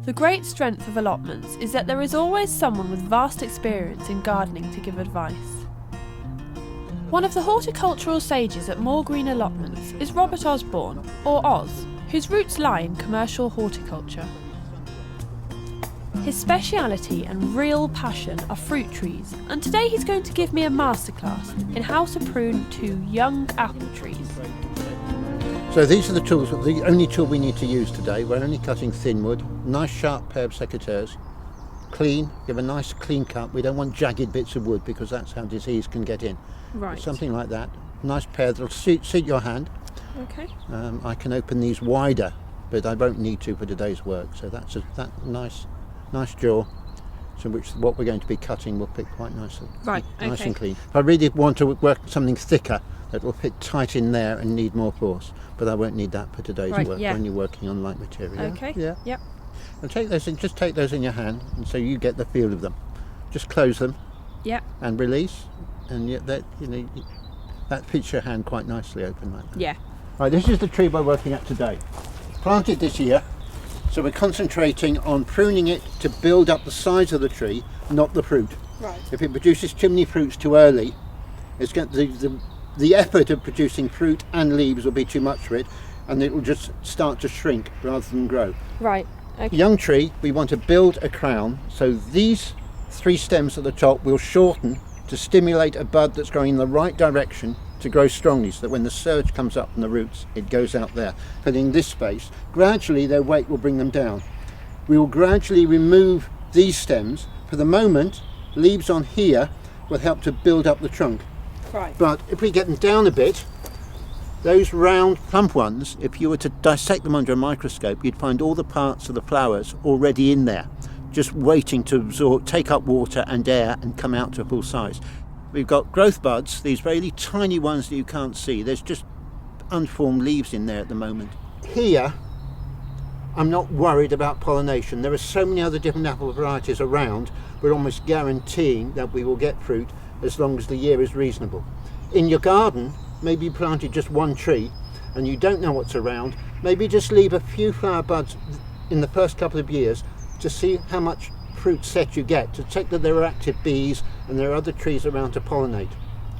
The great strength of allotments is that there is always someone with vast experience in gardening to give advice. One of the horticultural sages at Moor Green Allotments is Robert Osborne, or Oz, whose roots lie in commercial horticulture. His speciality and real passion are fruit trees, and today he's going to give me a masterclass in how to prune 2 young apple trees. So these are the tools, the only tool we need to use today. We're only cutting thin wood, nice sharp pair of secateurs, clean, give a nice clean cut. We don't want jagged bits of wood because that's how disease can get in. Right. Something like that. Nice pair that'll suit your hand. Okay. I can open these wider, but I won't need to for today's work. So that's that nice jaw. So what we're going to be cutting will fit quite nicely. Right. Nice okay. and clean. If I really want to work something thicker, that will fit tight in there and need more force. But I won't need that for today's work when you're working on light material. Okay. Yeah. Yep. And just take those in your hand, and so you get the feel of them. Just close them. Yep. And release, and that fits your hand quite nicely open like that. Yeah. Right. This is the tree we're working at today. Planted this year, so we're concentrating on pruning it to build up the size of the tree, not the fruit. Right. If it produces too many fruits too early, it's going the effort of producing fruit and leaves will be too much for it, and it will just start to shrink rather than grow. Right. Okay. Young tree, we want to build a crown, so these 3 stems at the top will shorten to stimulate a bud that's going in the right direction to grow strongly, so that when the surge comes up from the roots, it goes out there, filling this space. Gradually their weight will bring them down. We will gradually remove these stems. For the moment, leaves on here will help to build up the trunk. Right. But if we get them down a bit, those round plump ones, if you were to dissect them under a microscope, you'd find all the parts of the flowers already in there, just waiting to absorb, take up water and air and come out to full size. We've got growth buds, these really tiny ones that you can't see. There's just unformed leaves in there at the moment. Here, I'm not worried about pollination. There are so many other different apple varieties around, we're almost guaranteeing that we will get fruit as long as the year is reasonable. In your garden, maybe you planted just 1 tree and you don't know what's around, maybe just leave a few flower buds in the first couple of years to see how much fruit set you get, to check that there are active bees and there are other trees around to pollinate.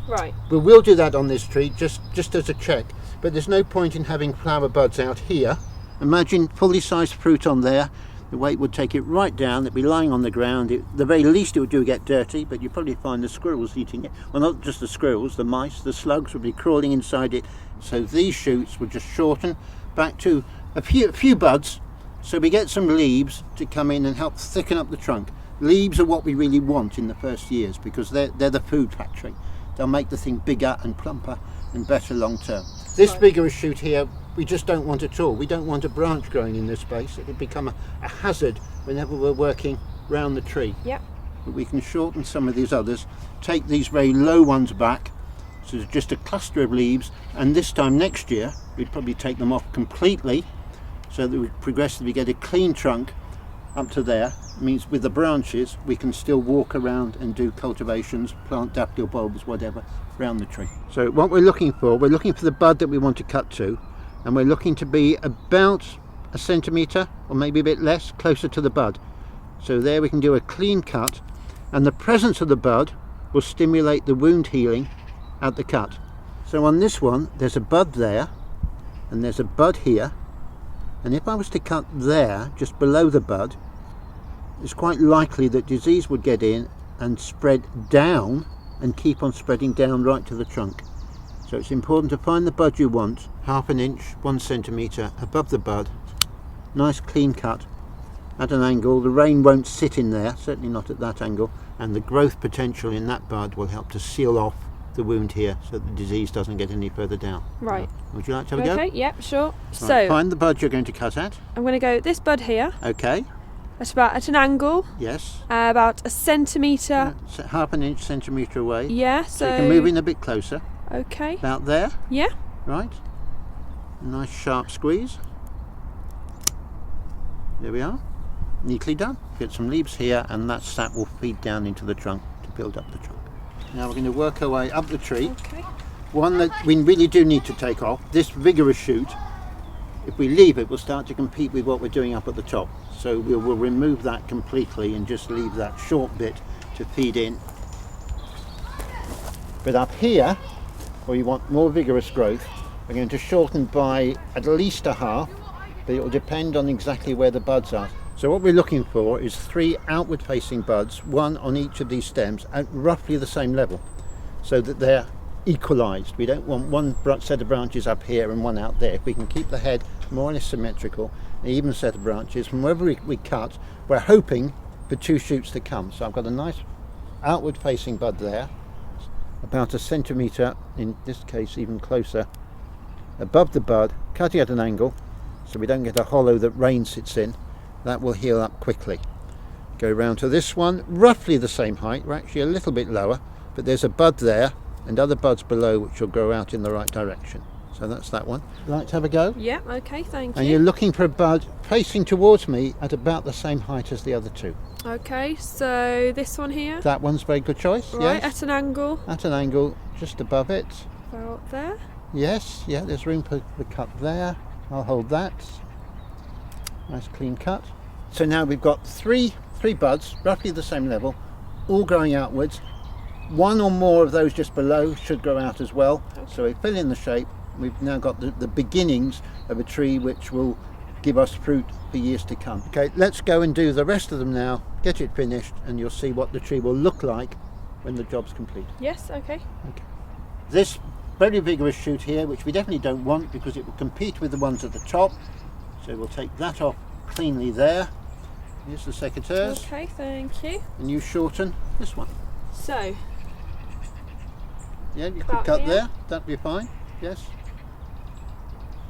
Right. We will do that on this tree just as a check, but there's no point in having flower buds out here. Imagine fully sized fruit on there. The weight would take it right down, it'd be lying on the ground. The very least it would do get dirty, but you'd probably find the squirrels eating it. Well, not just the squirrels, the mice, the slugs would be crawling inside it. So these shoots would just shorten back to a few buds, so we get some leaves to come in and help thicken up the trunk. Leaves are what we really want in the first years because they're the food factory. They'll make the thing bigger and plumper and better long term. This vigorous shoot here, we just don't want at all. We don't want a branch growing in this space. It would become a hazard whenever we're working round the tree. Yep. But we can shorten some of these others, take these very low ones back, so it's just a cluster of leaves, and this time next year we'd probably take them off completely so that we progressively get a clean trunk up to there. It means with the branches we can still walk around and do cultivations, plant daffodil bulbs, whatever, around the tree. So what we're looking for the bud that we want to cut to, and we're looking to be about 1 centimetre or maybe a bit less closer to the bud. So there we can do a clean cut, and the presence of the bud will stimulate the wound healing at the cut. So on this one there's a bud there and there's a bud here, and if I was to cut there just below the bud, it's quite likely that disease would get in and spread down and keep on spreading down right to the trunk. So it's important to find the bud you want, 1/2 inch, 1 centimetre above the bud, nice clean cut at an angle. The rain won't sit in there, certainly not at that angle, and the growth potential in that bud will help to seal off the wound here so the disease doesn't get any further down. Right. Would you like to have a go? Okay, yep, sure. Right, So find the bud you're going to cut at. I'm going to go this bud here. Okay. That's about at an angle. Yes. About 1 centimetre. 1/2 inch, centimetre away. Yeah, So you can move in a bit closer. Okay. About there. Yeah. Right. A nice sharp squeeze. There we are. Neatly done. Get some leaves here, and that sap will feed down into the trunk to build up the trunk. Now we're going to work our way up the tree. Okay. One that we really do need to take off, this vigorous shoot, if we leave it, we'll start to compete with what we're doing up at the top. So we'll remove that completely and just leave that short bit to feed in. But up here, where you want more vigorous growth, we're going to shorten by at least a half, but it will depend on exactly where the buds are. So what we're looking for is 3 outward facing buds, one on each of these stems at roughly the same level, so that they're equalized. We don't want one set of branches up here and one out there. If we can keep the head more or less symmetrical, an even set of branches from wherever we cut, we're hoping for 2 shoots to come. So I've got a nice outward facing bud there, about a centimetre, in this case even closer, above the bud, cutting at an angle so we don't get a hollow that rain sits in. That will heal up quickly. Go round to this one, roughly the same height. We're actually a little bit lower, but there's a bud there and other buds below which will grow out in the right direction. So that's that one. Would you like to have a go? Yeah, okay, thank you. And you're looking for a bud facing towards me at about the same height as the other 2. Okay, so this one here? That one's a very good choice. Right, yes. at an angle. At an angle, just above it. About there. Yes, yeah, there's room for the cut there. I'll hold that. Nice clean cut. So now we've got three buds, roughly the same level, all growing outwards. 1 or more of those just below should grow out as well. Okay. So we fill in the shape. We've now got the beginnings of a tree which will give us fruit for years to come. Okay, let's go and do the rest of them now, get it finished, and you'll see what the tree will look like when the job's complete. Yes, okay. This very vigorous shoot here, which we definitely don't want because it will compete with the ones at the top. So we'll take that off cleanly there. Here's the secateurs. Okay, thank you. And you shorten this one. So. Yeah, you could cut there, that'd be fine, yes.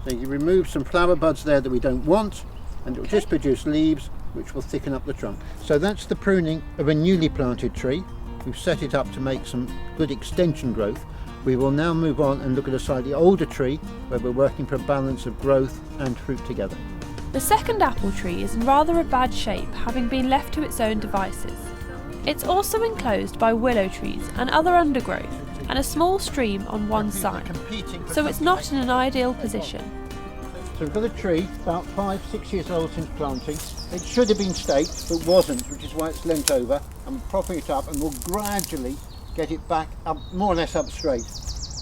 So you remove some flower buds there that we don't want, and it will just produce leaves which will thicken up the trunk. So that's the pruning of a newly planted tree. We've set it up to make some good extension growth. We will now move on and look at a slightly older tree where we're working for a balance of growth and fruit together. The second apple tree is in rather a bad shape, having been left to its own devices. It's also enclosed by willow trees and other undergrowth, and a small stream on one side, so it's not in an ideal position. So we've got a tree about 5-6 years old since planting. It should have been staked but wasn't, which is why it's leant over. I'm propping it up and we'll gradually get it back up, more or less up straight.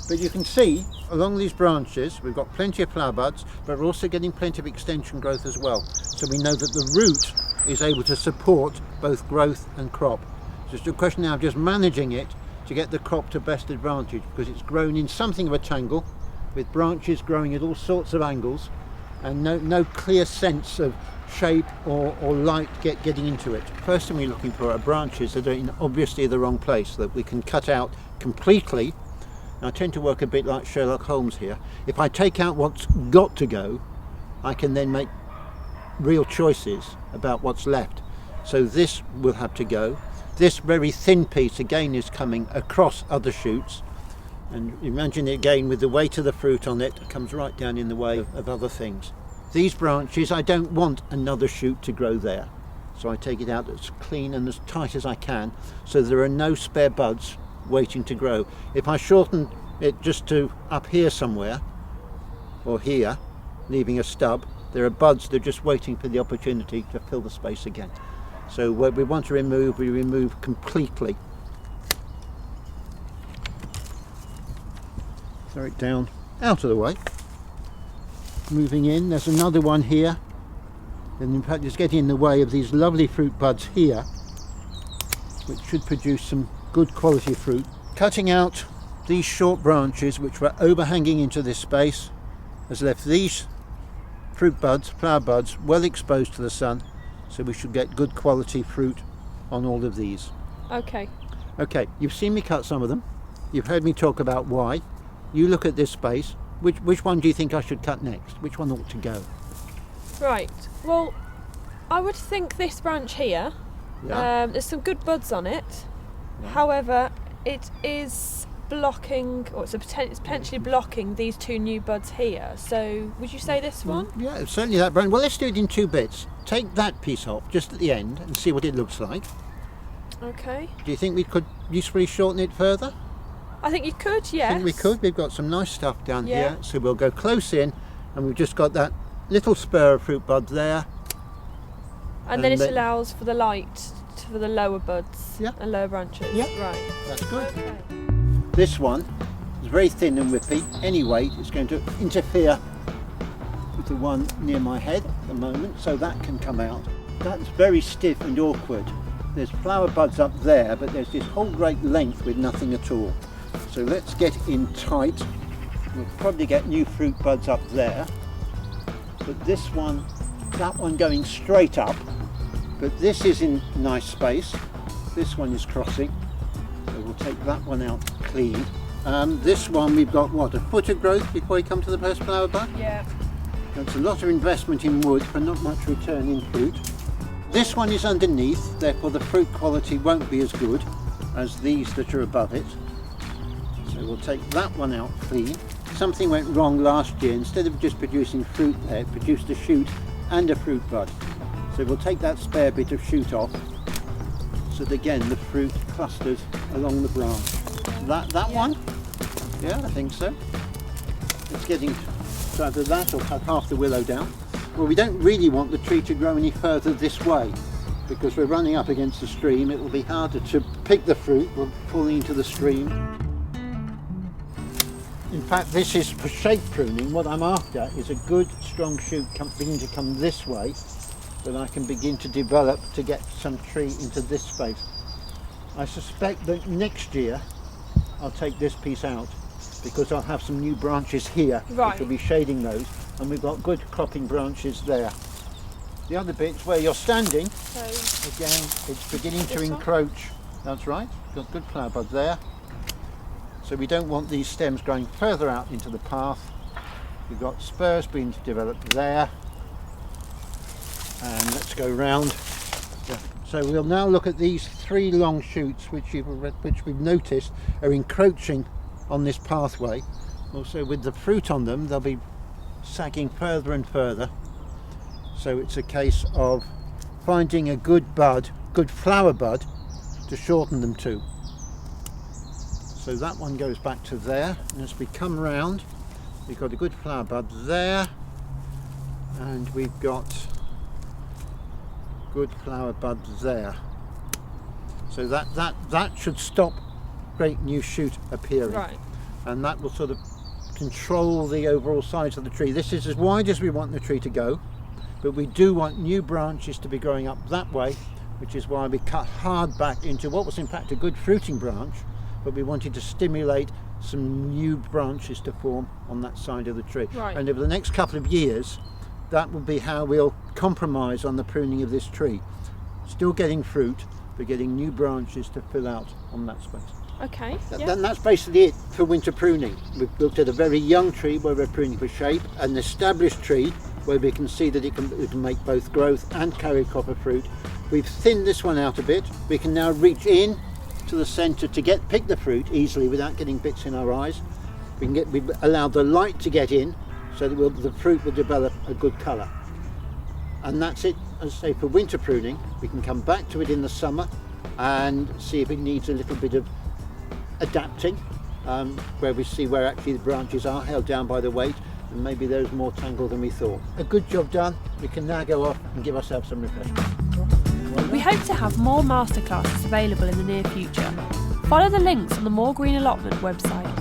But you can see along these branches we've got plenty of flower buds, but we're also getting plenty of extension growth as well. So we know that the root is able to support both growth and crop. So it's a question now of just managing it to get the crop to best advantage, because it's grown in something of a tangle with branches growing at all sorts of angles and no clear sense of shape or light getting into it. First thing we're looking for are branches that are in obviously the wrong place, that we can cut out completely. And I tend to work a bit like Sherlock Holmes here. If I take out what's got to go, I can then make real choices about what's left. So this will have to go. This very thin piece again is coming across other shoots, and imagine it again with the weight of the fruit on it, it comes right down in the way of other things. These branches, I don't want another shoot to grow there, so I take it out as clean and as tight as I can so there are no spare buds waiting to grow. If I shorten it just to up here somewhere or here, leaving a stub, there are buds that are just waiting for the opportunity to fill the space again. So what we want to remove, we remove completely. Throw it down out of the way. Moving in, there's another one here, and in fact it's getting in the way of these lovely fruit buds here, which should produce some good quality fruit. Cutting out these short branches which were overhanging into this space has left these fruit buds, flower buds, well exposed to the sun, so we should get good quality fruit on all of these. Okay. Okay, you've seen me cut some of them. You've heard me talk about why. You look at this space. Which one do you think I should cut next? Which one ought to go? Right, well, I would think this branch here, there's some good buds on it. Yeah. However, it is blocking, or it's potentially blocking these 2 new buds here. So would you say this one? Yeah, certainly that branch. Well, let's do it in 2 bits. Take that piece off just at the end and see what it looks like. Okay. Do you think we could usefully shorten it further? I think you could, yes. I think we could. We've got some nice stuff down here, so we'll go close in, and we've just got that little spur of fruit bud there. And then it allows for the light for the lower buds and lower branches. Yeah. Right. That's good. Okay. This one is very thin and whippy. Anyway, it's going to interfere with the one near my head at the moment, so that can come out. That's very stiff and awkward. There's flower buds up there, but there's this whole great length with nothing at all. So let's get in tight. We'll probably get new fruit buds up there. But this one, that one going straight up, but this is in nice space. This one is crossing, so we'll take that one out clean. This one we've got what, a foot of growth before we come to the first flower bud? Yeah. That's a lot of investment in wood for not much return in fruit. This one is underneath, therefore the fruit quality won't be as good as these that are above it. So we'll take that one out clean. Something went wrong last year. Instead of just producing fruit there, it produced a shoot and a fruit bud. So we'll take that spare bit of shoot off, so that again the fruit clusters along the branch. That one? Yeah, I think so. It's getting to either that or cut half the willow down. Well, we don't really want the tree to grow any further this way, because we're running up against the stream. It will be harder to pick the fruit. We're falling into the stream. In fact, this is for shape pruning. What I'm after is a good strong shoot beginning to come this way, that I can begin to develop to get some tree into this space. I suspect that next year I'll take this piece out, because I'll have some new branches here, which will be shading those, and we've got good cropping branches there. The other bits where you're standing, again, it's beginning to encroach. That's right, got good flower bud there. So we don't want these stems growing further out into the path. We've got spurs being developed there. And let's go round. So we'll now look at these three long shoots which we've noticed are encroaching on this pathway. Also with the fruit on them, they'll be sagging further and further. So it's a case of finding a good bud, good flower bud, to shorten them to. So that one goes back to there, and as we come round, we've got a good flower bud there, and we've got good flower buds there. So that should stop great new shoot appearing. Right. And that will sort of control the overall size of the tree. This is as wide as we want the tree to go, but we do want new branches to be growing up that way, which is why we cut hard back into what was in fact a good fruiting branch, but we wanted to stimulate some new branches to form on that side of the tree. Right. And over the next couple of years, that will be how we'll compromise on the pruning of this tree. Still getting fruit, but getting new branches to fill out on that space. Okay. Then that's basically it for winter pruning. We've looked at a very young tree where we're pruning for shape, an established tree where we can see that it can make both growth and carry copper fruit. We've thinned this one out a bit. We can now reach in to the centre to pick the fruit easily without getting bits in our eyes. We've allowed the light to get in, so that the fruit will develop a good colour. And that's it, as I say, for winter pruning. We can come back to it in the summer and see if it needs a little bit of adapting, where we see where actually the branches are held down by the weight, and maybe there's more tangle than we thought. A good job done. We can now go off and give ourselves some refreshment. We hope to have more masterclasses available in the near future. Follow the links on the More Green Allotment website.